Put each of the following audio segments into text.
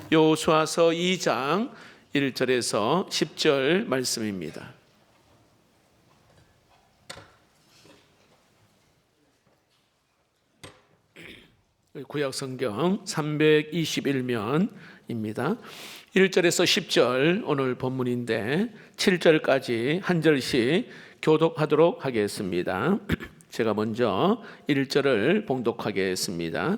여호수아서 2장 1절에서 10절 말씀입니다. 구약 성경 321면입니다. 1절에서 10절 오늘 본문인데 7절까지 한 절씩 교독하도록 하겠습니다. 제가 먼저 1절을 봉독하겠습니다.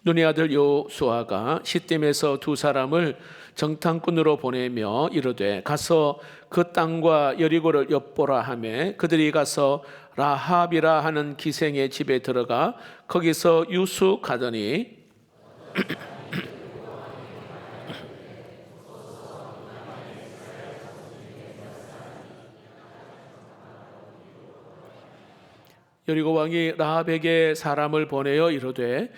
눈의 아들 여호수아가 시딤에서 두 사람을 정탐꾼으로 보내며 이르되 가서 그 땅과 여리고를 엿보라 하매 그들이 가서 라합이라 하는 기생의 집에 들어가 거기서 유숙하더니 여리고 왕이 라합에게 사람을 보내어 이르되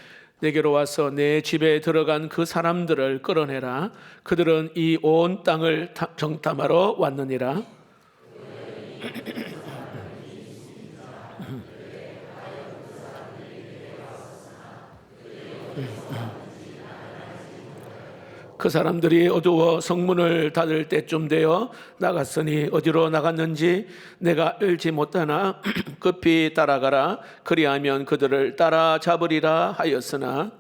내게로 와서 내 집에 들어간 그 사람들을 끌어내라. 그들은 이 온 땅을 정탐하러 왔느니라. 그 사람들이 어두워 성문을 닫을 때쯤 되어 나갔으니 어디로 나갔는지 내가 알지 못하나 급히 따라가라. 그리하면 그들을 따라잡으리라 하였으나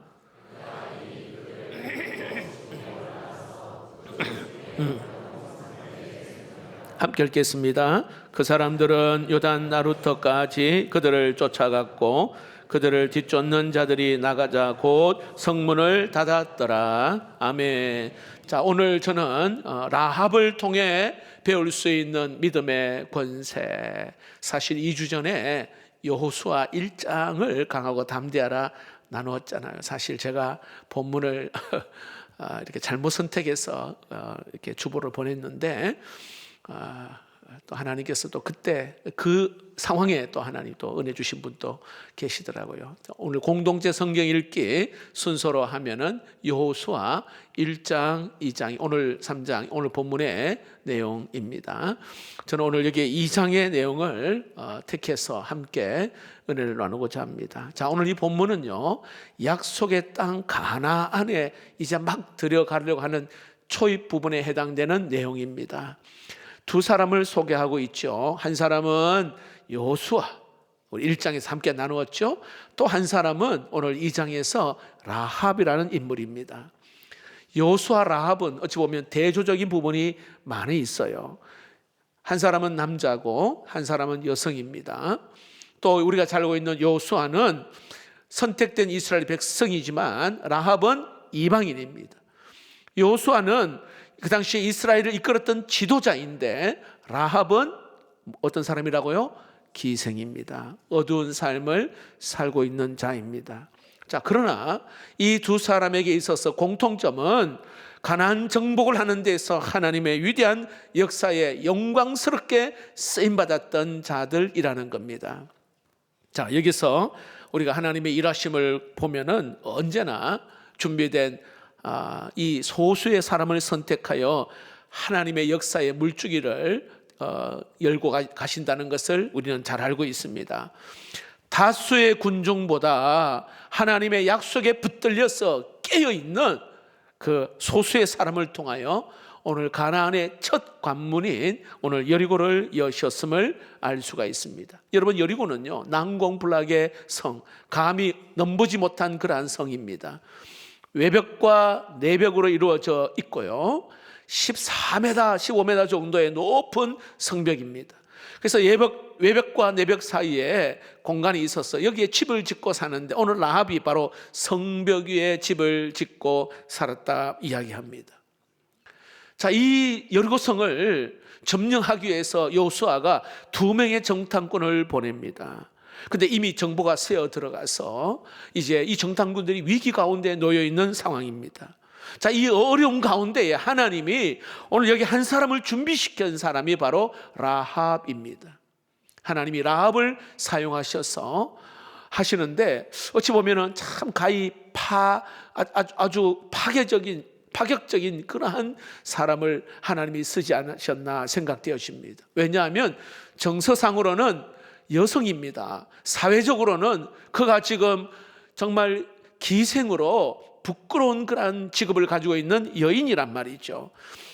함께 읽겠습니다. 그 사람들은 요단 나루터까지 그들을 쫓아갔고 그들을 뒤쫓는 자들이 나가자 곧 성문을 닫았더라. 아멘. 자, 오늘 저는 라합을 통해 배울 수 있는 믿음의 권세. 사실 2주 전에 여호수아 1장을 강하고 담대하라 나누었잖아요. 사실 제가 본문을 이렇게 잘못 선택해서 이렇게 주보를 보냈는데 또 하나님께서 또 그때 그 상황에 또 하나님 또 은혜 주신 분도 계시더라고요. 오늘 공동체 성경 읽기 순서로 하면은 여호수아 1장, 2장, 오늘 3장, 오늘 본문의 내용입니다. 저는 오늘 여기 2장의 내용을 택해서 함께 은혜를 나누고자 합니다. 자, 오늘 이 본문은요, 약속의 땅 가나안에 이제 막 들어가려고 하는 초입 부분에 해당되는 내용입니다. 두 사람을 소개하고 있죠. 한 사람은 여호수아, 우리 1장에서 함께 나누었죠. 또 한 사람은 오늘 2장에서 라합이라는 인물입니다. 여호수아 라합은 어찌 보면 대조적인 부분이 많이 있어요. 한 사람은 남자고 한 사람은 여성입니다. 또 우리가 잘 알고 있는 여호수아는 선택된 이스라엘 백성이지만 라합은 이방인입니다. 여호수아는 그 당시에 이스라엘을 이끌었던 지도자인데 라합은 어떤 사람이라고요? 기생입니다. 어두운 삶을 살고 있는 자입니다. 자, 그러나 이 두 사람에게 있어서 공통점은 가나안 정복을 하는 데서 하나님의 위대한 역사에 영광스럽게 쓰임받았던 자들이라는 겁니다. 자, 여기서 우리가 하나님의 일하심을 보면은 언제나 준비된 이 소수의 사람을 선택하여 하나님의 역사의 물주기를 열고 가신다는 것을 우리는 잘 알고 있습니다. 다수의 군중보다 하나님의 약속에 붙들려서 깨어있는 그 소수의 사람을 통하여 오늘 가나안의 첫 관문인 오늘 여리고를 여셨음을 알 수가 있습니다. 여러분, 여리고는요, 난공불락의 성, 감히 넘보지 못한 그러한 성입니다. 외벽과 내벽으로 이루어져 있고요, 14m, 15m 정도의 높은 성벽입니다. 그래서 외벽과 내벽 사이에 공간이 있어서 여기에 집을 짓고 사는데 오늘 라합이 바로 성벽 위에 집을 짓고 살았다 이야기합니다. 자, 이 여리고성을 점령하기 위해서 여호수아가 2명의 정탐꾼을 보냅니다. 근데 이미 정보가 새어 들어가서 이제 이 정탐꾼들이 위기 가운데 놓여 있는 상황입니다. 자, 이 어려운 가운데에 하나님이 오늘 여기 한 사람을 준비시킨 사람이 바로 라합입니다. 하나님이 라합을 사용하셔서 하시는데 어찌 보면은 참 아주 파격적인 그러한 사람을 하나님이 쓰지 않으셨나 생각되어집니다. 왜냐하면 정서상으로는 여성입니다. 사회적으로는 그가 지금 정말 기생으로 부끄러운 그러한 직업을 가지고 있는 여인이란 말이죠.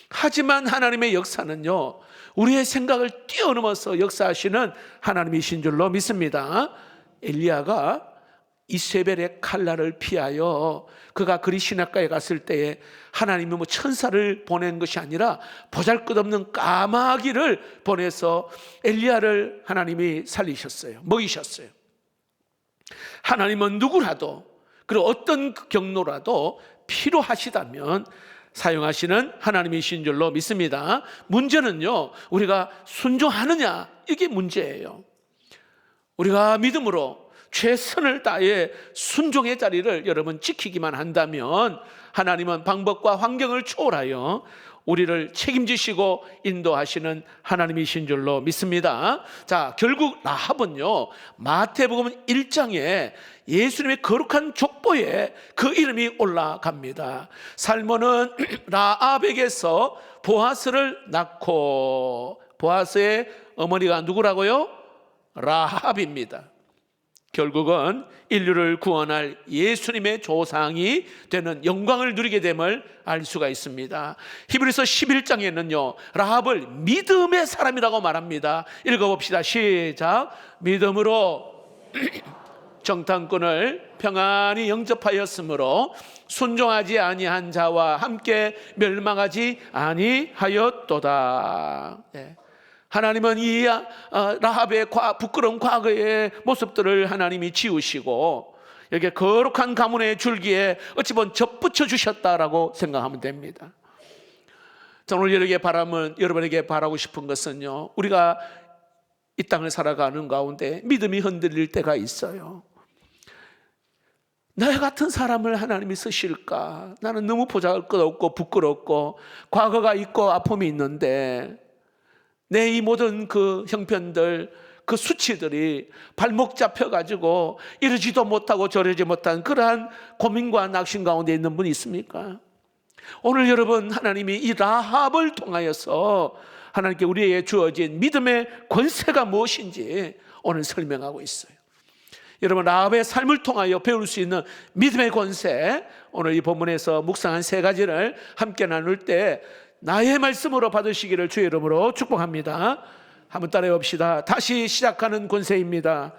하지만 하나님의 역사는요, 우리의 생각을 뛰어넘어서 역사하시는 하나님이신 줄로 믿습니다. 엘리야가 이세벨의 칼날을 피하여 그가 그리 시냇가에 갔을 때에 하나님이 뭐 천사를 보낸 것이 아니라 보잘것없는 까마귀를 보내서 엘리야를 하나님이 살리셨어요. 먹이셨어요. 하나님은 누구라도, 그리고 어떤 경로라도 필요하시다면 사용하시는 하나님이신 줄로 믿습니다. 문제는요, 우리가 순종하느냐, 이게 문제예요. 우리가 믿음으로 최선을 다해 순종의 자리를 여러분 지키기만 한다면 하나님은 방법과 환경을 초월하여 우리를 책임지시고 인도하시는 하나님이신 줄로 믿습니다. 자, 결국 라합은요, 마태복음 1장에 예수님의 거룩한 족보에 그 이름이 올라갑니다. 살몬은 라합에게서 보아스를 낳고, 보아스의 어머니가 누구라고요? 라합입니다. 결국은 인류를 구원할 예수님의 조상이 되는 영광을 누리게 됨을 알 수가 있습니다. 히브리서 11장에는요, 라합을 믿음의 사람이라고 말합니다. 읽어봅시다. 시작. 믿음으로 정탐꾼을 평안히 영접하였으므로 순종하지 아니한 자와 함께 멸망하지 아니하였도다. 하나님은 이 라합의 부끄러운 과거의 모습들을 하나님이 지우시고 여기에 거룩한 가문의 줄기에 어찌 보면 접붙여 주셨다라고 생각하면 됩니다. 저는 오늘 여러분에게 바라고 싶은 것은요, 우리가 이 땅을 살아가는 가운데 믿음이 흔들릴 때가 있어요. 나 같은 사람을 하나님이 쓰실까? 나는 너무 보잘것없고 부끄럽고 과거가 있고 아픔이 있는데 내 이 모든 그 형편들, 그 수치들이 발목 잡혀가지고 이러지도 못하고 저러지 못한 그러한 고민과 낙심 가운데 있는 분이 있습니까? 오늘 여러분, 하나님이 이 라합을 통하여서 하나님께 우리에게 주어진 믿음의 권세가 무엇인지 오늘 설명하고 있어요. 여러분, 라합의 삶을 통하여 배울 수 있는 믿음의 권세, 오늘 이 본문에서 묵상한 세 가지를 함께 나눌 때 나의 말씀으로 받으시기를 주의 이름으로 축복합니다. 한번 따라해 봅시다. 다시 시작하는 권세입니다.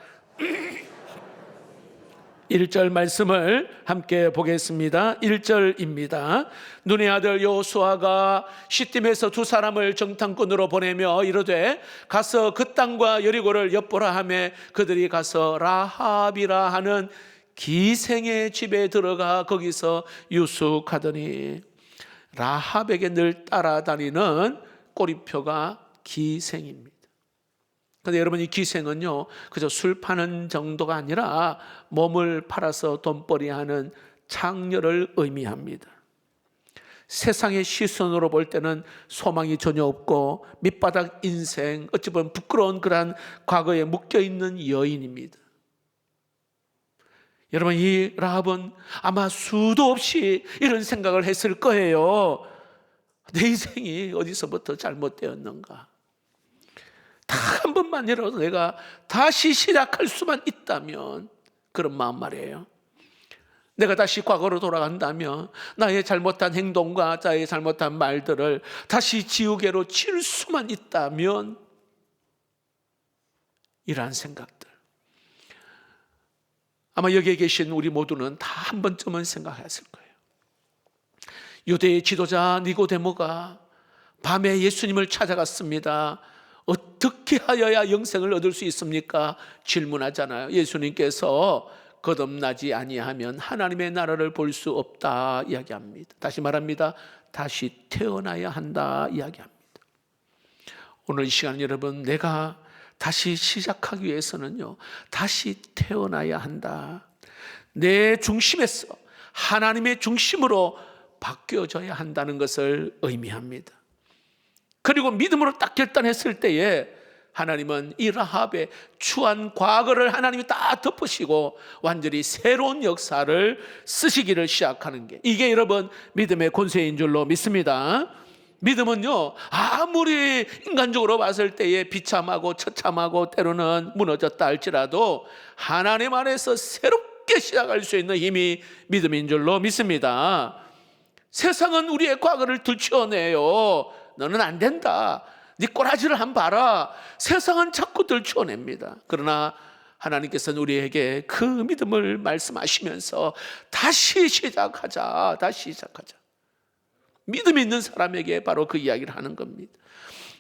1절 말씀을 함께 보겠습니다. 1절입니다. 눈의 아들 여호수아가 시딤에서 두 사람을 정탐꾼으로 보내며 이르되 가서 그 땅과 여리고를 엿보라 하매 그들이 가서 라합이라 하는 기생의 집에 들어가 거기서 유숙하더니, 라합에게 늘 따라다니는 꼬리표가 기생입니다. 그런데 여러분, 이 기생은요, 그저 술 파는 정도가 아니라 몸을 팔아서 돈벌이하는 창녀를 의미합니다. 세상의 시선으로 볼 때는 소망이 전혀 없고 밑바닥 인생, 어찌 보면 부끄러운 그러한 과거에 묶여있는 여인입니다. 여러분, 이 라합은 아마 수도 없이 이런 생각을 했을 거예요. 내 인생이 어디서부터 잘못되었는가? 단 한 번만이라도 내가 다시 시작할 수만 있다면, 그런 마음 말이에요. 내가 다시 과거로 돌아간다면 나의 잘못한 행동과 나의 잘못한 말들을 다시 지우개로 칠 수만 있다면, 이러한 생각들 아마 여기에 계신 우리 모두는 다 한 번쯤은 생각했을 거예요. 유대의 지도자 니고데모가 밤에 예수님을 찾아갔습니다. 어떻게 하여야 영생을 얻을 수 있습니까? 질문하잖아요. 예수님께서 거듭나지 아니하면 하나님의 나라를 볼 수 없다 이야기합니다. 다시 말합니다. 다시 태어나야 한다 이야기합니다. 오늘 이 시간 여러분, 내가 다시 시작하기 위해서는요, 다시 태어나야 한다. 내 중심에서 하나님의 중심으로 바뀌어져야 한다는 것을 의미합니다. 그리고 믿음으로 딱 결단했을 때에 하나님은 이 라합의 추한 과거를 하나님이 다 덮으시고 완전히 새로운 역사를 쓰시기를 시작하는 게, 이게 여러분 믿음의 권세인 줄로 믿습니다. 믿음은요, 아무리 인간적으로 봤을 때에 비참하고 처참하고 때로는 무너졌다 할지라도 하나님 안에서 새롭게 새롭게 시작할 수 있는 힘이 믿음인 줄로 믿습니다. 세상은 우리의 과거를 들추어내요. 너는 안 된다, 네 꼬라지를 한번 봐라. 세상은 자꾸 들추어냅니다. 그러나 하나님께서는 우리에게 그 믿음을 말씀하시면서 다시 시작하자, 다시 시작하자. 믿음이 있는 사람에게 바로 그 이야기를 하는 겁니다.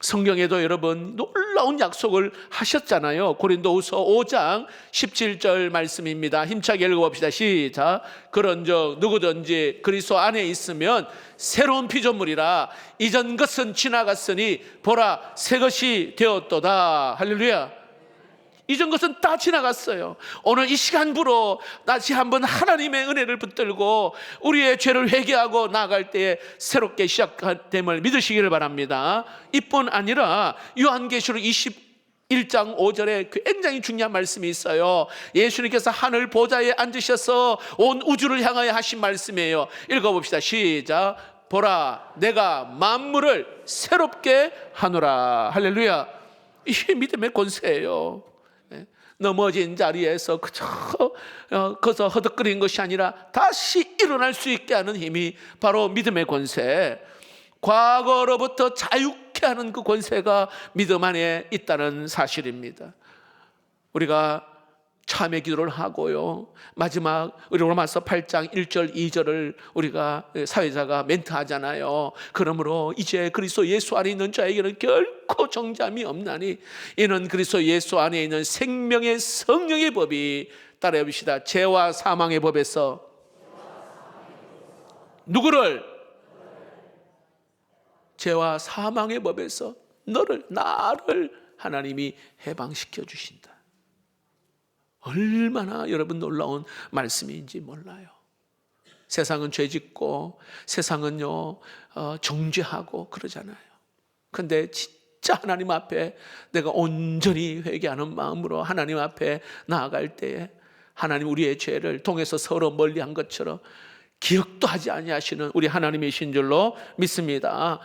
성경에도 여러분 놀라운 약속을 하셨잖아요. 고린도후서 5장 17절 말씀입니다. 힘차게 읽어봅시다. 시작. 그런즉 누구든지 그리스도 안에 있으면 새로운 피조물이라, 이전 것은 지나갔으니 보라 새 것이 되었도다. 할렐루야. 이전 것은 다 지나갔어요. 오늘 이 시간부로 다시 한번 하나님의 은혜를 붙들고 우리의 죄를 회개하고 나아갈 때에 새롭게 시작됨을 믿으시기를 바랍니다. 이뿐 아니라 요한계시록 21장 5절에 굉장히 중요한 말씀이 있어요. 예수님께서 하늘 보좌에 앉으셔서 온 우주를 향하여 하신 말씀이에요. 읽어봅시다. 시작. 보라 내가 만물을 새롭게 하노라. 할렐루야. 이게 믿음의 권세예요. 넘어진 자리에서 그저 거기서 허덕거리는 것이 아니라 다시 일어날 수 있게 하는 힘이 바로 믿음의 권세, 과거로부터 자유케 하는 그 권세가 믿음 안에 있다는 사실입니다. 우리가 참회 기도를 하고요, 마지막 우리 로마서 8장 1절 2절을 우리가 사회자가 멘트하잖아요. 그러므로 이제 그리스도 예수 안에 있는 자에게는 결코 정죄함이 없나니 이는 그리스도 예수 안에 있는 생명의 성령의 법이, 따라해 봅시다, 죄와 사망의 법에서 누구를? 죄와 사망의 법에서 나를 하나님이 해방시켜 주신다. 얼마나 여러분 놀라운 말씀인지 몰라요. 세상은 죄짓고 세상은요 정죄하고 그러잖아요. 근데 진짜 하나님 앞에 내가 온전히 회개하는 마음으로 하나님 앞에 나아갈 때에 하나님 우리의 죄를 통해서 서로 멀리한 것처럼 기억도 하지 아니하시는 우리 하나님이신 줄로 믿습니다.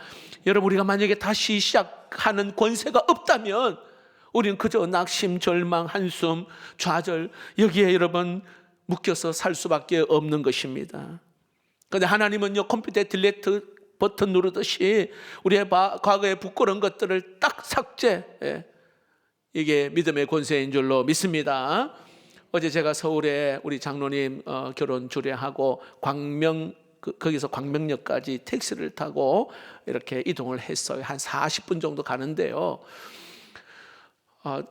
여러분, 우리가 만약에 다시 시작하는 권세가 없다면 우리는 그저 낙심, 절망, 한숨, 좌절, 여기에 여러분 묶여서 살 수밖에 없는 것입니다. 그런데 하나님은요, 컴퓨터에 딜리트 버튼 누르듯이 우리의 과거의 부끄러운 것들을 딱 삭제, 이게 믿음의 권세인 줄로 믿습니다. 어제 제가 서울에 우리 장로님 결혼 주례하고 거기서 광명역까지 택시를 타고 이렇게 이동을 했어요. 한 40분 정도 가는데요.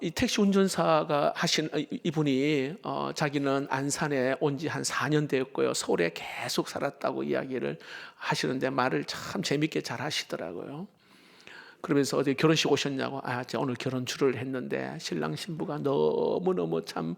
이 택시 운전사가 하신 이분이 자기는 안산에 온 지 한 4년 되었고요, 서울에 계속 살았다고 이야기를 하시는데 말을 참 재밌게 잘 하시더라고요. 그러면서 어디 결혼식 오셨냐고, 제가 오늘 결혼 주례를 했는데 신랑 신부가 너무너무 참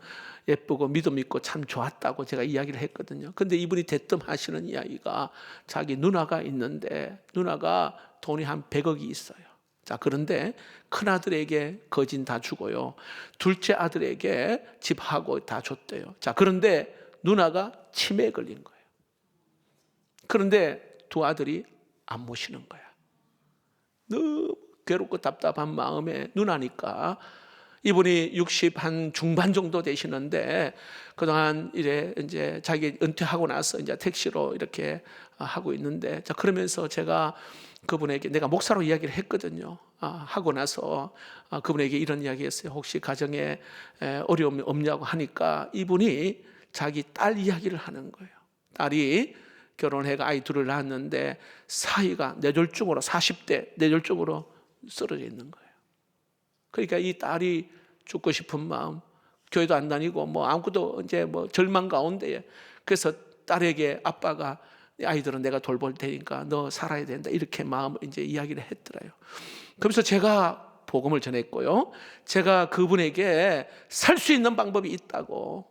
예쁘고 믿음 있고 참 좋았다고 제가 이야기를 했거든요. 근데 이분이 대뜸 하시는 이야기가 자기 누나가 있는데 누나가 돈이 한 100억이 있어요. 자, 그런데 큰아들에게 거진 다 주고요, 둘째 아들에게 집하고 다 줬대요. 자, 그런데 누나가 치매에 걸린 거예요. 그런데 두 아들이 안 모시는 거야. 너무 괴롭고 답답한 마음에 누나니까, 이분이 60 한 중반 정도 되시는데 그동안 이제 자기 은퇴하고 나서 이제 택시로 이렇게 하고 있는데, 자, 그러면서 제가 그분에게 내가 목사로 이야기를 했거든요. 하고 나서 그분에게 이런 이야기했어요. 혹시 가정에 어려움이 없냐고 하니까 이분이 자기 딸 이야기를 하는 거예요. 딸이 결혼해가 아이 둘을 낳았는데 사이가 뇌졸중으로 40대 뇌졸중으로 쓰러져 있는 거예요. 그러니까 이 딸이 죽고 싶은 마음, 교회도 안 다니고 뭐 아무것도 이제 뭐 절망 가운데에, 그래서 딸에게 아빠가 아이들은 내가 돌볼 테니까 너 살아야 된다, 이렇게 마음 이제 이야기를 했더라요. 그래서 제가 복음을 전했고요, 제가 그분에게 살 수 있는 방법이 있다고.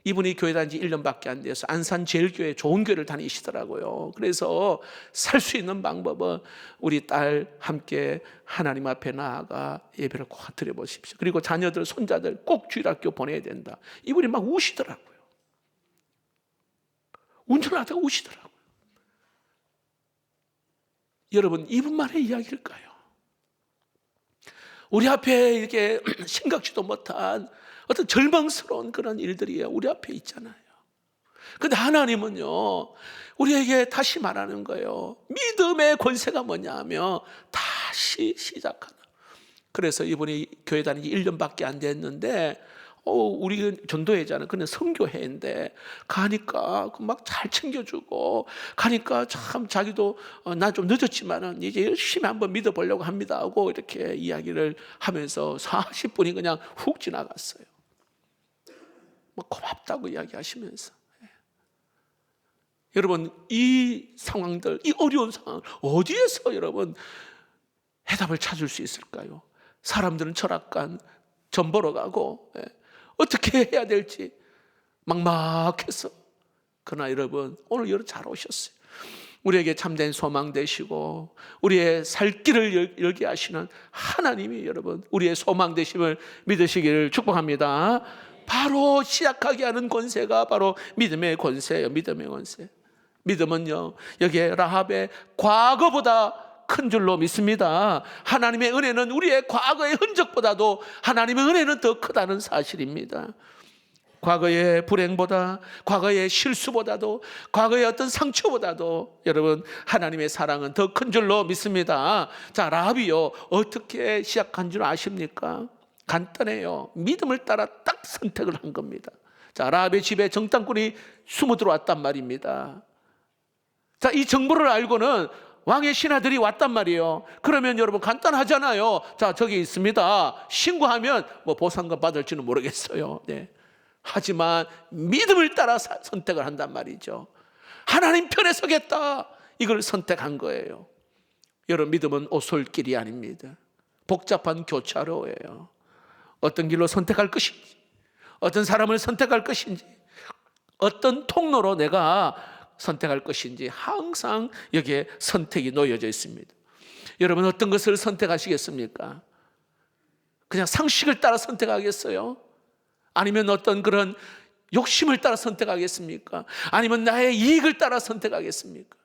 이분이 교회 다닌 지 1년밖에 안 돼서 안산 제일교회 좋은 교회를 다니시더라고요. 그래서 살 수 있는 방법은 우리 딸 함께 하나님 앞에 나아가 예배를 꼭 드려보십시오. 그리고 자녀들, 손자들 꼭 주일학교 보내야 된다. 이분이 막 우시더라고요. 운전하다가 우시더라고요. 여러분, 이분만의 이야기일까요? 우리 앞에 이렇게 생각지도 못한 어떤 절망스러운 그런 일들이 우리 앞에 있잖아요. 근데 하나님은요, 우리에게 다시 말하는 거예요. 믿음의 권세가 뭐냐 하면 다시 시작하는. 그래서 이분이 교회 다닌 지 1년밖에 안 됐는데, 우리 전도회잖아요. 그냥 선교회인데 가니까 막 잘 챙겨주고, 가니까 참 자기도 나 좀 늦었지만은 이제 열심히 한번 믿어보려고 합니다 하고 이렇게 이야기를 하면서 40분이 그냥 훅 지나갔어요. 뭐 고맙다고 이야기하시면서. 여러분, 이 상황들, 이 어려운 상황 어디에서 여러분 해답을 찾을 수 있을까요? 사람들은 철학관 전 보러 가고, 어떻게 해야 될지 막막해서. 그러나 여러분, 오늘 여러분 잘 오셨어요. 우리에게 참된 소망 되시고 우리의 살 길을 열게 하시는 하나님이 여러분 우리의 소망 되심을 믿으시기를 축복합니다. 바로 시작하게 하는 권세가 바로 믿음의 권세예요. 믿음의 권세. 믿음은요, 여기에 라합의 과거보다 큰 줄로 믿습니다. 하나님의 은혜는 우리의 과거의 흔적보다도 하나님의 은혜는 더 크다는 사실입니다. 과거의 불행보다, 과거의 실수보다도, 과거의 어떤 상처보다도 여러분 하나님의 사랑은 더 큰 줄로 믿습니다. 자, 라합이요 어떻게 시작한 줄 아십니까? 간단해요. 믿음을 따라 딱 선택을 한 겁니다. 자, 라합의 집에 정탐꾼이 숨어 들어왔단 말입니다. 자, 이 정보를 알고는 왕의 신하들이 왔단 말이에요. 그러면 여러분 간단하잖아요. 자, 저기 있습니다. 신고하면 뭐 보상금 받을지는 모르겠어요. 네. 하지만 믿음을 따라 선택을 한단 말이죠. 하나님 편에 서겠다, 이걸 선택한 거예요. 여러분, 믿음은 오솔길이 아닙니다. 복잡한 교차로예요. 어떤 길로 선택할 것인지, 어떤 사람을 선택할 것인지, 어떤 통로로 내가 선택할 것인지 항상 여기에 선택이 놓여져 있습니다. 여러분, 어떤 것을 선택하시겠습니까? 그냥 상식을 따라 선택하겠어요? 아니면 어떤 그런 욕심을 따라 선택하겠습니까? 아니면 나의 이익을 따라 선택하겠습니까?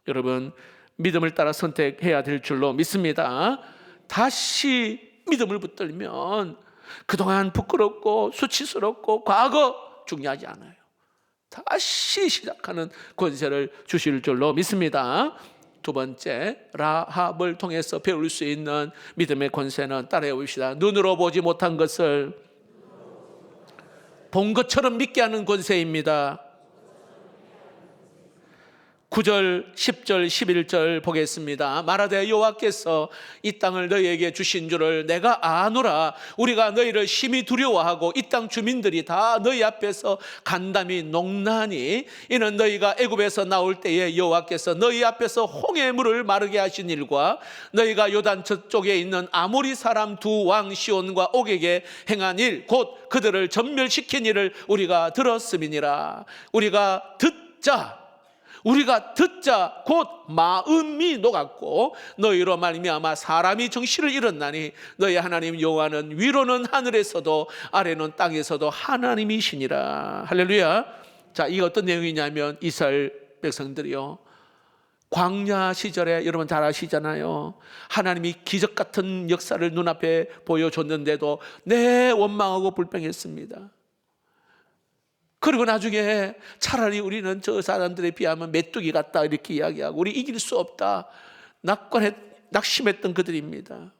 여러분, 믿음을 따라 선택해야 될 줄로 믿습니다. 다시 믿음을 붙들면 그동안 부끄럽고 수치스럽고 과거 중요하지 않아요. 다시 시작하는 권세를 주실 줄로 믿습니다. 두 번째, 라합을 통해서 배울 수 있는 믿음의 권세는 따라해 봅시다. 눈으로 보지 못한 것을 본 것처럼 믿게 하는 권세입니다. 9절, 10절, 11절 보겠습니다. 말하되 여호와께서 이 땅을 너희에게 주신 줄을 내가 아노라. 우리가 너희를 심히 두려워하고 이 땅 주민들이 다 너희 앞에서 간담이 녹나니 이는 너희가 애굽에서 나올 때에 여호와께서 너희 앞에서 홍해 물을 마르게 하신 일과 너희가 요단 저쪽에 있는 아모리 사람 두 왕 시온과 옥에게 행한 일, 곧 그들을 전멸시킨 일을 우리가 들었음이니라. 우리가 듣자 곧 마음이 녹았고 너희로 말미암아 사람이 정신을 잃었나니 너희 하나님 여호와는 위로는 하늘에서도 아래는 땅에서도 하나님이시니라. 할렐루야. 자, 이게 어떤 내용이냐면 이스라엘 백성들이요, 광야 시절에 여러분 잘 아시잖아요. 하나님이 기적 같은 역사를 눈앞에 보여줬는데도 원망하고 불평했습니다. 그리고 나중에 차라리 우리는 저 사람들에 비하면 메뚜기 같다 이렇게 이야기하고 우리 이길 수 없다 낙심했던 그들입니다.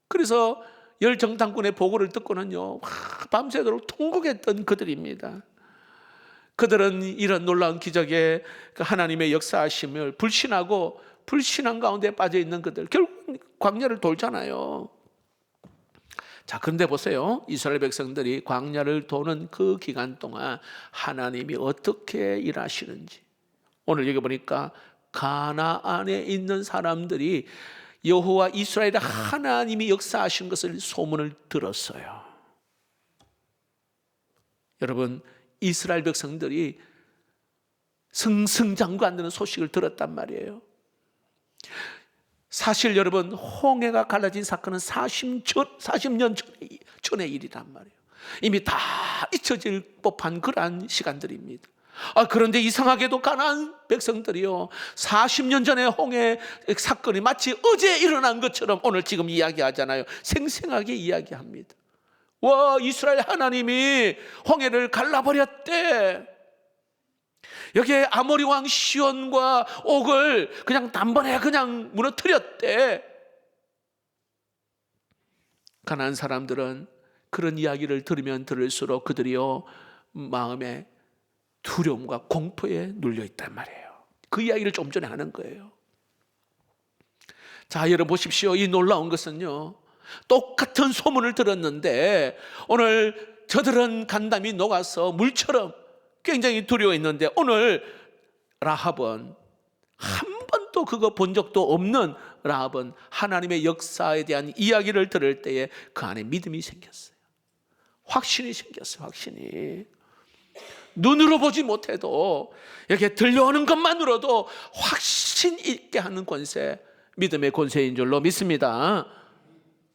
그래서 열 정탐꾼의 보고를 듣고는요 밤새도록 통곡했던 그들입니다. 그들은 이런 놀라운 기적에 하나님의 역사하심을 불신하고 불신한 가운데 빠져있는 그들, 결국 광야를 돌잖아요. 자, 그런데 보세요. 이스라엘 백성들이 광야를 도는 그 기간 동안 하나님이 어떻게 일하시는지. 오늘 여기 보니까 가나안에 있는 사람들이 여호와 이스라엘의 하나님이 역사하신 것을 소문을 들었어요. 여러분, 이스라엘 백성들이 승승장구한다는 소식을 들었단 말이에요. 사실 여러분, 홍해가 갈라진 사건은 40년 전의 일이란 말이에요. 이미 다 잊혀질 법한 그러한 시간들입니다. 그런데 이상하게도 가나안 백성들이요, 40년 전에 홍해 사건이 마치 어제 일어난 것처럼 오늘 지금 이야기하잖아요. 생생하게 이야기합니다. 와, 이스라엘 하나님이 홍해를 갈라버렸대. 여기에 아모리 왕 시온과 옥을 그냥 단번에 그냥 무너뜨렸대. 가나안 사람들은 그런 이야기를 들으면 들을수록 그들이요, 마음에 두려움과 공포에 눌려 있단 말이에요. 그 이야기를 좀 전에 하는 거예요. 자, 여러분 보십시오. 이 놀라운 것은요, 똑같은 소문을 들었는데 오늘 저들은 간담이 녹아서 물처럼 굉장히 두려워했는데, 오늘 라합은 한 번도 그거 본 적도 없는 라합은 하나님의 역사에 대한 이야기를 들을 때에 그 안에 믿음이 생겼어요. 확신이 생겼어요. 확신이. 눈으로 보지 못해도 이렇게 들려오는 것만으로도 확신 있게 하는 권세, 믿음의 권세인 줄로 믿습니다.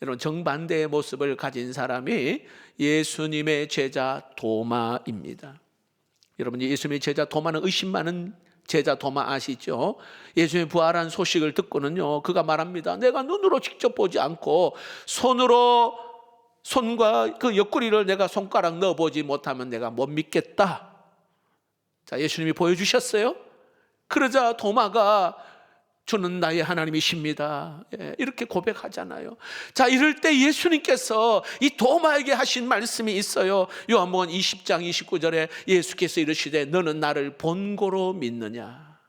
여러분, 정반대의 모습을 가진 사람이 예수님의 제자 도마입니다. 여러분, 예수님의 제자 도마는 의심 많은 제자 도마 아시죠? 예수님의 부활한 소식을 듣고는요, 그가 말합니다. 내가 눈으로 직접 보지 않고 손과 그 옆구리를 내가 손가락 넣어보지 못하면 내가 못 믿겠다. 자, 예수님이 보여주셨어요. 그러자 도마가 주는 나의 하나님이십니다, 이렇게 고백하잖아요. 자, 이럴 때 예수님께서 이 도마에게 하신 말씀이 있어요. 요한복음 20장 29절에 예수께서 이르시되 너는 나를 본고로 믿느냐?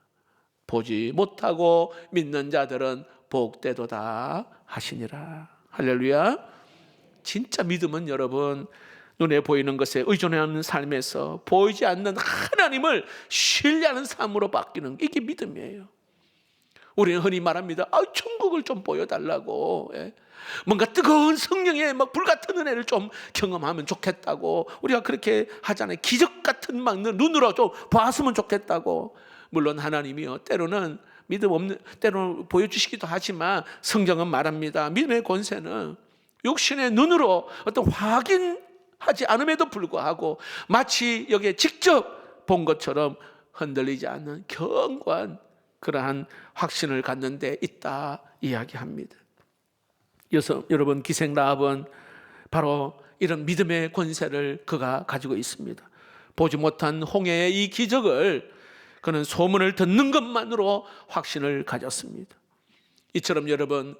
보지 못하고 믿는 자들은 복되도다 하시니라. 할렐루야. 진짜 믿음은 여러분, 눈에 보이는 것에 의존하는 삶에서 보이지 않는 하나님을 신뢰하는 삶으로 바뀌는 게, 이게 믿음이에요. 우리는 흔히 말합니다. 천국을 좀 보여달라고, 뭔가 뜨거운 성령의 막 불같은 은혜를 좀 경험하면 좋겠다고 우리가 그렇게 하잖아요. 기적 같은 막 눈으로 좀 보았으면 좋겠다고. 물론 하나님이요, 때로는 믿음 없는, 때로는 보여주시기도 하지만 성경은 말합니다. 믿음의 권세는 육신의 눈으로 어떤 확인하지 않음에도 불구하고 마치 여기에 직접 본 것처럼 흔들리지 않는 견고한 그러한 확신을 갖는 데 있다 이야기합니다. 여러분, 기생 라합은 바로 이런 믿음의 권세를 그가 가지고 있습니다. 보지 못한 홍해의 이 기적을 그는 소문을 듣는 것만으로 확신을 가졌습니다. 이처럼 여러분,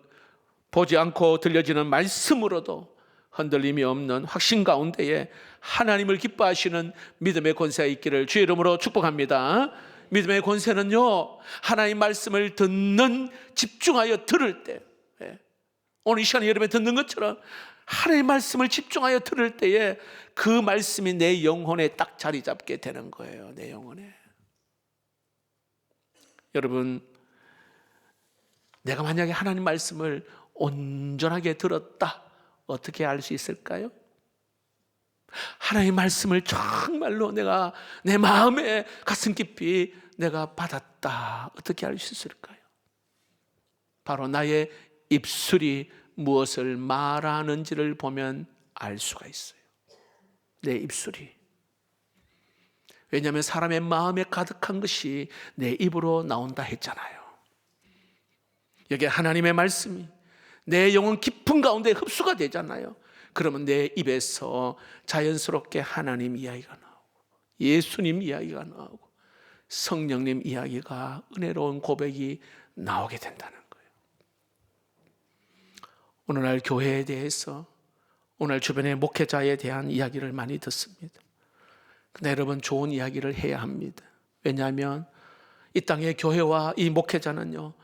보지 않고 들려지는 말씀으로도 흔들림이 없는 확신 가운데에 하나님을 기뻐하시는 믿음의 권세가 있기를 주의 이름으로 축복합니다. 믿음의 권세는요, 하나님 말씀을 듣는, 집중하여 들을 때, 오늘 이 시간에 여러분이 듣는 것처럼 하나님 말씀을 집중하여 들을 때에 그 말씀이 내 영혼에 딱 자리 잡게 되는 거예요. 내 영혼에. 여러분, 내가 만약에 하나님 말씀을 온전하게 들었다, 어떻게 알 수 있을까요? 하나님 말씀을 정말로 내가 내 마음에 가슴 깊이 내가 받았다, 어떻게 알 수 있을까요? 바로 나의 입술이 무엇을 말하는지를 보면 알 수가 있어요. 내 입술이. 왜냐하면 사람의 마음에 가득한 것이 내 입으로 나온다 했잖아요. 여기에 하나님의 말씀이 내 영혼 깊은 가운데 흡수가 되잖아요. 그러면 내 입에서 자연스럽게 하나님 이야기가 나오고, 예수님 이야기가 나오고, 성령님 이야기가, 은혜로운 고백이 나오게 된다는 거예요. 오늘날 교회에 대해서, 오늘 주변의 목회자에 대한 이야기를 많이 듣습니다. 근데 여러분, 좋은 이야기를 해야 합니다. 왜냐하면 이 땅의 교회와 이 목회자는요,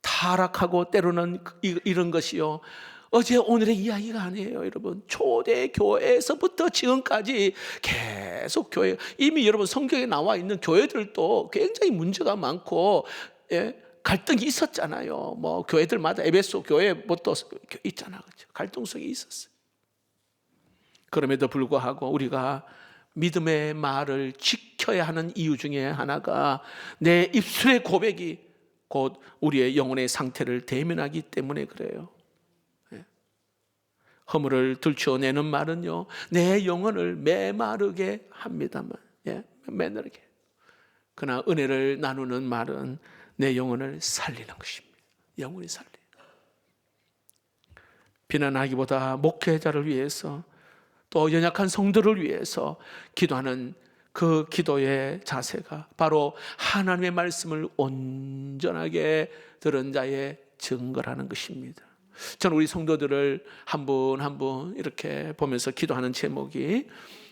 타락하고 때로는 이런 것이요, 어제 오늘의 이야기가 아니에요. 여러분, 초대교회에서부터 지금까지 계속 교회, 이미 여러분 성경에 나와 있는 교회들도 굉장히 문제가 많고, 갈등이 있었잖아요. 뭐 교회들마다 에베소 교회 뭐또 있잖아, 그렇죠? 갈등성이 있었어요. 그럼에도 불구하고 우리가 믿음의 말을 지켜야 하는 이유 중에 하나가 내 입술의 고백이 곧 우리의 영혼의 상태를 대면하기 때문에 그래요. 허물을 들추어내는 말은요, 내 영혼을 메마르게 합니다만, 메마르게. 그러나 은혜를 나누는 말은 내 영혼을 살리는 것입니다. 영혼이 살리는. 비난하기보다 목회자를 위해서 또 연약한 성도를 위해서 기도하는 그 기도의 자세가 바로 하나님의 말씀을 온전하게 들은 자의 증거라는 것입니다. 저는 우리 성도들을 한 분 한 분 이렇게 보면서 기도하는 제목이,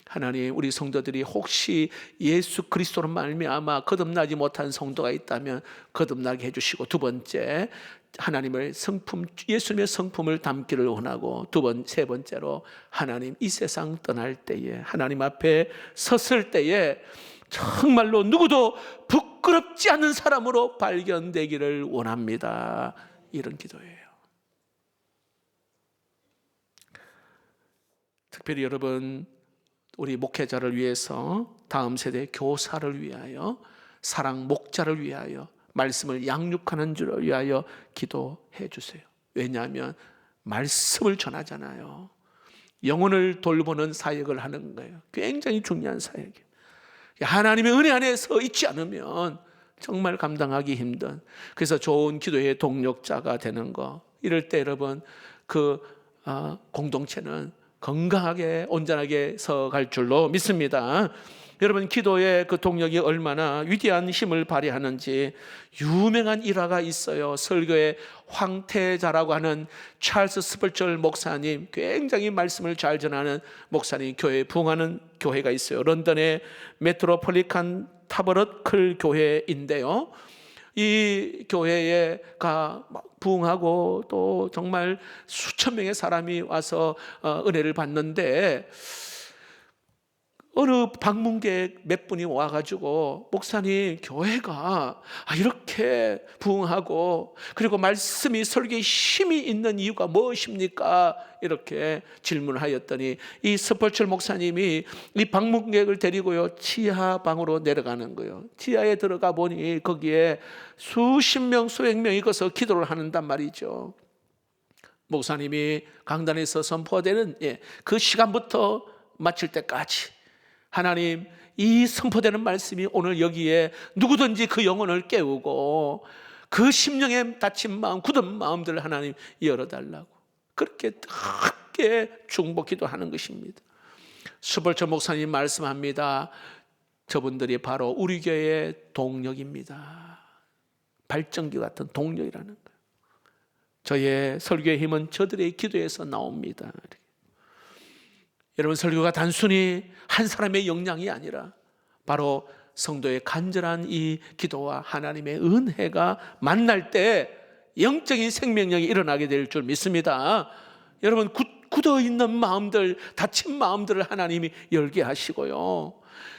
하나님, 우리 성도들이 혹시 예수 그리스도로 말미암아 거듭나지 못한 성도가 있다면 거듭나게 해주시고, 두 번째, 하나님의 성품, 예수님의 성품을 담기를 원하고, 세 번째로 하나님, 이 세상 떠날 때에, 하나님 앞에 섰을 때에 정말로 누구도 부끄럽지 않은 사람으로 발견되기를 원합니다. 이런 기도예요. 특별히 여러분, 우리 목회자를 위해서, 다음 세대 교사를 위하여, 사랑 목자를 위하여, 말씀을 양육하는 줄을 위하여 기도해 주세요. 왜냐하면 말씀을 전하잖아요. 영혼을 돌보는 사역을 하는 거예요. 굉장히 중요한 사역이에요. 하나님의 은혜 안에서 있지 않으면 정말 감당하기 힘든, 그래서 좋은 기도의 동력자가 되는 거, 이럴 때 여러분, 그 공동체는 건강하게 온전하게 서갈 줄로 믿습니다. 여러분, 기도의 그 동력이 얼마나 위대한 힘을 발휘하는지 유명한 일화가 있어요. 설교의 황태자라고 하는 찰스 스펄절 목사님, 굉장히 말씀을 잘 전하는 목사님, 교회에 부흥하는 교회가 있어요. 런던의 메트로폴리탄 타버러클 교회인데요, 이 교회가 부흥하고 또 정말 수천 명의 사람이 와서 은혜를 받는데, 어느 방문객 몇 분이 와가지고, 목사님, 교회가 이렇게 부흥하고 그리고 말씀이, 설교에 힘이 있는 이유가 무엇입니까? 이렇게 질문하였더니, 이 스펄철 목사님이 이 방문객을 데리고요, 지하 방으로 내려가는 거예요. 지하에 들어가 보니 거기에 수십 명, 수백 명이 거기서 기도를 하는단 말이죠. 목사님이 강단에서 선포되는 그 시간부터 마칠 때까지, 하나님, 이 선포되는 말씀이 오늘 여기에 누구든지 그 영혼을 깨우고 그 심령에 닫힌 마음, 굳은 마음들을 하나님 열어달라고, 그렇게 크게 중보 기도하는 것입니다. 스벌처 목사님 말씀합니다. 저분들이 바로 우리 교회의 동력입니다. 발전기 같은 동력이라는 거예요. 저의 설교의 힘은 저들의 기도에서 나옵니다. 여러분, 설교가 단순히 한 사람의 역량이 아니라 바로 성도의 간절한 이 기도와 하나님의 은혜가 만날 때 영적인 생명력이 일어나게 될 줄 믿습니다. 여러분, 굳어있는 마음들, 닫힌 마음들을 하나님이 열게 하시고요,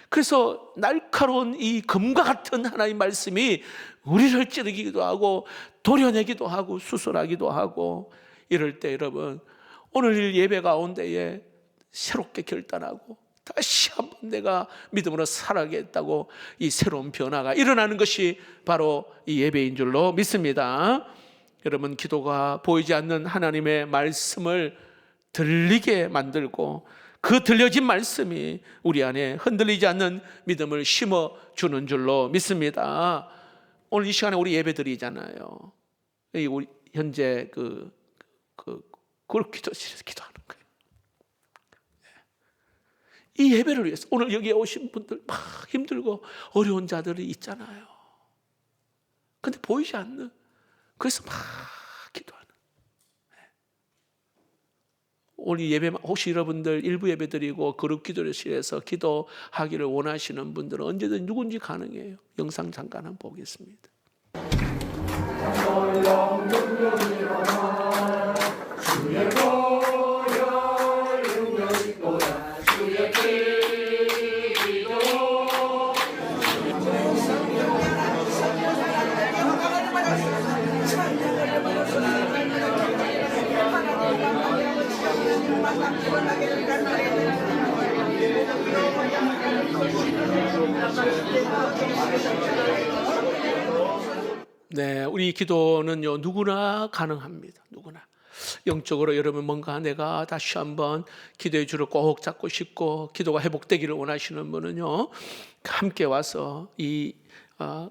그래서 날카로운 이 검과 같은 하나님의 말씀이 우리를 찌르기도 하고 도려내기도 하고 수술하기도 하고, 이럴 때 여러분, 오늘 예배 가운데에 새롭게 결단하고 다시 한번 내가 믿음으로 살아가겠다고 이 새로운 변화가 일어나는 것이 바로 이 예배인 줄로 믿습니다. 여러분, 기도가 보이지 않는 하나님의 말씀을 들리게 만들고, 그 들려진 말씀이 우리 안에 흔들리지 않는 믿음을 심어주는 줄로 믿습니다. 오늘 이 시간에 우리 예배 드리잖아요. 우리 현재 그걸 기도실에서 기도하는 거예요. 이 예배를 위해서 오늘 여기에 오신 분들 막 힘들고 어려운 자들이 있잖아요. 근데 보이지 않는, 그래서 막 기도하는. 오늘 예배, 혹시 여러분들 일부 예배 드리고 그룹 기도실에서 기도하기를 원하시는 분들은 언제든 누군지 가능해요. 영상 잠깐 한번 보겠습니다. 네, 우리 기도는요, 누구나 가능합니다. 누구나. 영적으로 여러분 뭔가 내가 다시 한번 기도의 줄을 꼭 잡고 싶고 기도가 회복되기를 원하시는 분은요, 함께 와서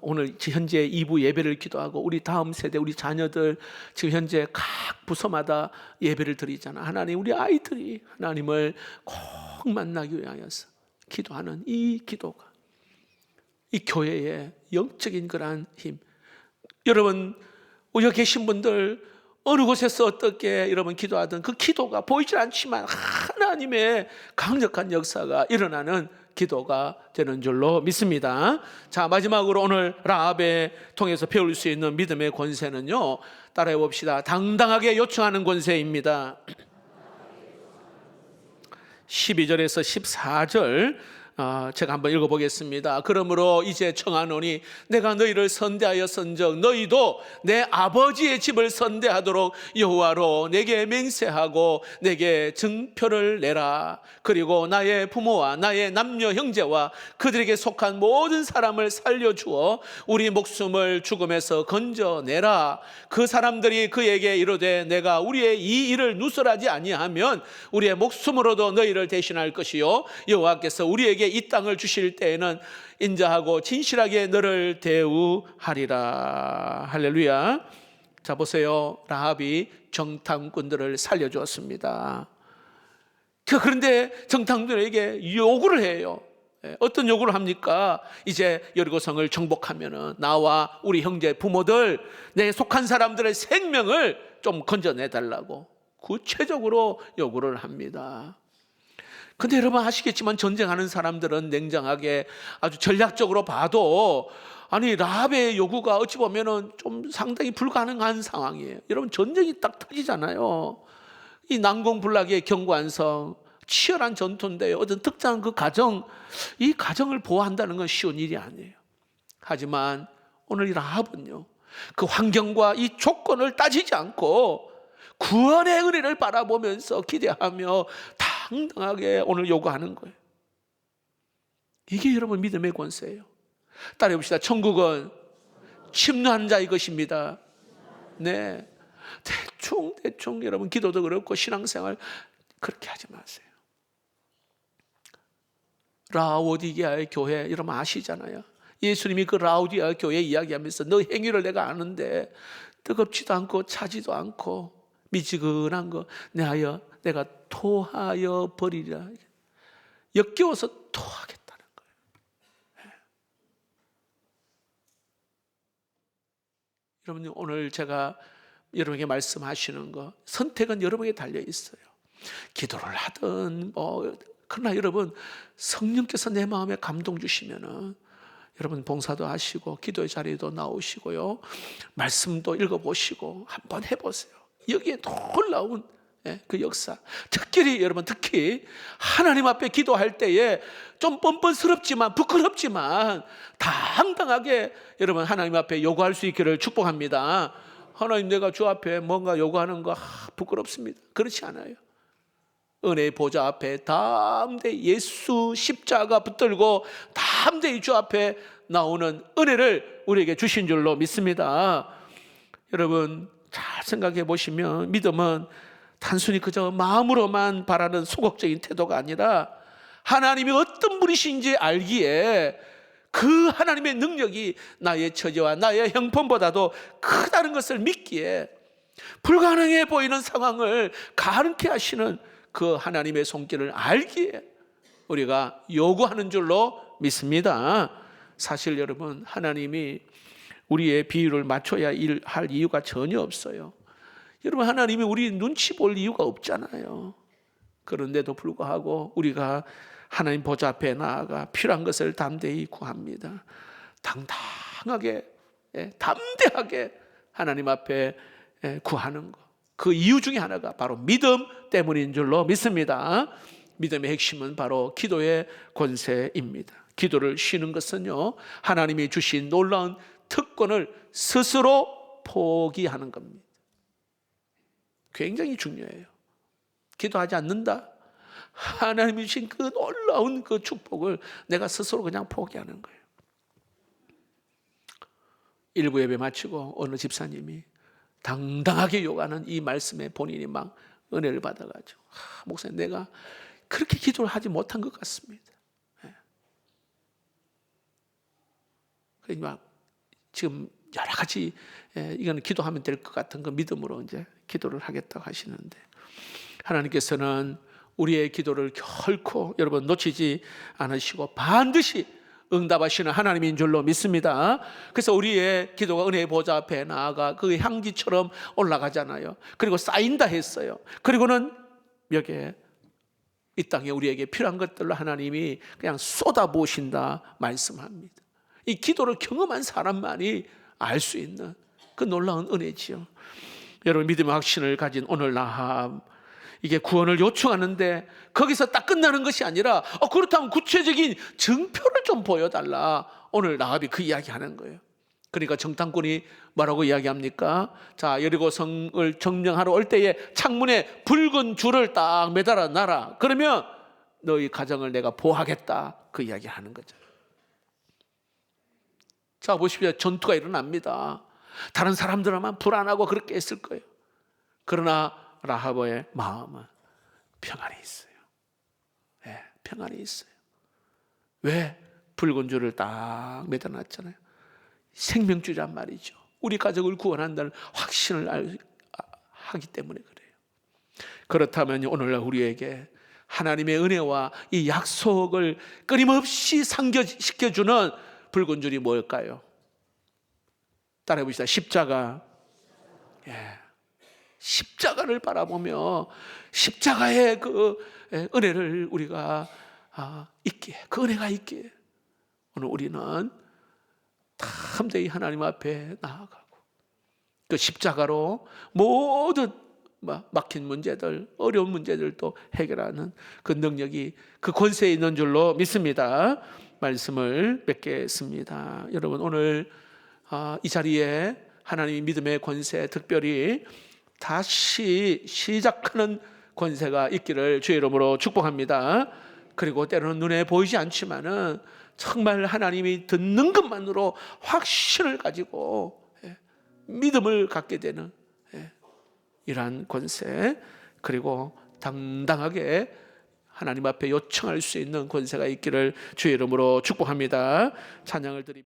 오늘 현재 2부 예배를 기도하고 우리 다음 세대 우리 자녀들 지금 현재 각 부서마다 예배를 드리잖아. 하나님, 우리 아이들이 하나님을 꼭 만나기 위하여서 기도하는 이 기도가 이 교회의 영적인 그러한 힘. 여러분 여기 계신 분들 어느 곳에서 어떻게 여러분 기도하든 그 기도가 보이질 않지만 하나님의 강력한 역사가 일어나는 기도가 되는 줄로 믿습니다. 자, 마지막으로 오늘 라합에 통해서 배울 수 있는 믿음의 권세는요, 따라해 봅시다. 당당하게 요청하는 권세입니다. 12절에서 14절 제가 한번 읽어보겠습니다. 그러므로 이제 청하노니 내가 너희를 선대하였은즉 너희도 내 아버지의 집을 선대하도록 여호와로 내게 맹세하고 내게 증표를 내라. 그리고 나의 부모와 나의 남녀 형제와 그들에게 속한 모든 사람을 살려주어 우리 목숨을 죽음에서 건져내라. 그 사람들이 그에게 이르되 내가 우리의 이 일을 누설하지 아니하면 우리의 목숨으로도 너희를 대신할 것이요 여호와께서 우리에게 이 땅을 주실 때에는 인자하고 진실하게 너를 대우하리라. 할렐루야. 자, 보세요. 라합이 정탐꾼들을 살려주었습니다. 그런데 정탐꾼들에게 요구를 해요. 어떤 요구를 합니까? 이제 여리고성을 정복하면은 나와 우리 형제 부모들, 내 속한 사람들의 생명을 좀 건져내달라고 구체적으로 요구를 합니다. 근데 여러분 아시겠지만 전쟁하는 사람들은 냉정하게 아주 전략적으로 봐도 아니 라합의 요구가 어찌 보면은 좀 상당히 불가능한 상황이에요. 여러분 전쟁이 딱 터지잖아요. 이 난공불락의 경관성, 치열한 전투인데 어떤 특정한 그 가정, 이 가정을 보호한다는 건 쉬운 일이 아니에요. 하지만 오늘 이 라합은요, 그 환경과 이 조건을 따지지 않고 구원의 은혜를 바라보면서 기대하며 당당하게 오늘 요구하는 거예요. 이게 여러분 믿음의 권세예요. 따라해 봅시다. 천국은 침노한 자의 것입니다. 네, 대충 여러분 기도도 그렇고 신앙생활 그렇게 하지 마세요. 라오디게아의 교회 여러분 아시잖아요. 예수님이 그 라오디게아 교회 이야기하면서 너 행위를 내가 아는데 뜨겁지도 않고 차지도 않고 미지근한 거 내가 토하여 버리리라. 역겨워서 토하겠다는 거예요. 여러분 오늘 제가 여러분에게 말씀하시는 거 선택은 여러분에게 달려 있어요. 기도를 하든 그러나 여러분 성령께서 내 마음에 감동 주시면은 여러분 봉사도 하시고 기도의 자리에도 나오시고요, 말씀도 읽어보시고 한번 해보세요. 여기에 놀라운 그 역사, 특히 하나님 앞에 기도할 때에 좀 뻔뻔스럽지만 부끄럽지만 당당하게 여러분 하나님 앞에 요구할 수 있기를 축복합니다. 하나님, 내가 주 앞에 뭔가 요구하는 거 부끄럽습니다. 그렇지 않아요. 은혜의 보좌 앞에 담대히 예수 십자가 붙들고 담대히 주 앞에 나오는 은혜를 우리에게 주신 줄로 믿습니다. 여러분 잘 생각해 보시면 믿음은 단순히 그저 마음으로만 바라는 소극적인 태도가 아니라 하나님이 어떤 분이신지 알기에 그 하나님의 능력이 나의 처지와 나의 형편보다도 크다는 것을 믿기에 불가능해 보이는 상황을 가능케 하시는 그 하나님의 손길을 알기에 우리가 요구하는 줄로 믿습니다. 사실 여러분 하나님이 우리의 비율을 맞춰야 할 이유가 전혀 없어요. 여러분 하나님이 우리 눈치 볼 이유가 없잖아요. 그런데도 불구하고 우리가 하나님 보좌 앞에 나아가 필요한 것을 담대히 구합니다. 당당하게 담대하게 하나님 앞에 구하는 것, 그 이유 중에 하나가 바로 믿음 때문인 줄로 믿습니다. 믿음의 핵심은 바로 기도의 권세입니다. 기도를 쉬는 것은요, 하나님이 주신 놀라운 특권을 스스로 포기하는 겁니다. 굉장히 중요해요. 기도하지 않는다? 하나님이 주신 그 놀라운 그 축복을 내가 스스로 그냥 포기하는 거예요. 일부 예배 마치고 어느 집사님이 당당하게 요구하는 이 말씀에 본인이 막 은혜를 받아가지고, 목사님 내가 그렇게 기도를 하지 못한 것 같습니다. 그러니까 지금 여러 가지 이거는 기도하면 될 것 같은 그 믿음으로 이제 기도를 하겠다고 하시는데, 하나님께서는 우리의 기도를 결코 여러분 놓치지 않으시고 반드시 응답하시는 하나님인 줄로 믿습니다. 그래서 우리의 기도가 은혜의 보좌 앞에 나아가 그 향기처럼 올라가잖아요. 그리고 쌓인다 했어요. 그리고는 여기에 이 땅에 우리에게 필요한 것들로 하나님이 그냥 쏟아부으신다 말씀합니다. 이 기도를 경험한 사람만이 알 수 있는 그 놀라운 은혜지요. 여러분, 믿음의 확신을 가진 오늘 라합, 이게 구원을 요청하는데 거기서 딱 끝나는 것이 아니라 그렇다면 구체적인 증표를 좀 보여달라. 오늘 라합이 그 이야기하는 거예요. 그러니까 정탐꾼이 뭐라고 이야기합니까? 자, 여리고 성을 점령하러 올 때에 창문에 붉은 줄을 딱 매달아 놔라. 그러면 너희 가정을 내가 보호하겠다. 그 이야기하는 거죠. 자, 보십시오. 전투가 일어납니다. 다른 사람들은 불안하고 그렇게 했을 거예요. 그러나 라합의 마음은 평안이 있어요. 네, 평안이 있어요. 왜? 붉은 줄을 딱 매달아놨잖아요. 생명줄이란 말이죠. 우리 가족을 구원한다는 확신을 하기 때문에 그래요. 그렇다면 오늘날 우리에게 하나님의 은혜와 이 약속을 끊임없이 상기시켜주는 붉은 줄이 뭘까요? 따라해 봅시다. 십자가. 십자가를 바라보며 십자가의 그 은혜를 우리가 있기에, 그 은혜가 있기에 오늘 우리는 담대히 하나님 앞에 나아가고 그 십자가로 모든 막힌 문제들, 어려운 문제들도 해결하는 그 능력이, 그 권세에 있는 줄로 믿습니다. 말씀을 맺겠습니다. 여러분, 오늘 이 자리에 하나님의 믿음의 권세, 특별히 다시 시작하는 권세가 있기를 주의 이름으로 축복합니다. 그리고 때로는 눈에 보이지 않지만은 정말 하나님이 듣는 것만으로 확신을 가지고 믿음을 갖게 되는 이러한 권세, 그리고 당당하게 하나님 앞에 요청할 수 있는 권세가 있기를 주의 이름으로 축복합니다. 찬양을 드립니다.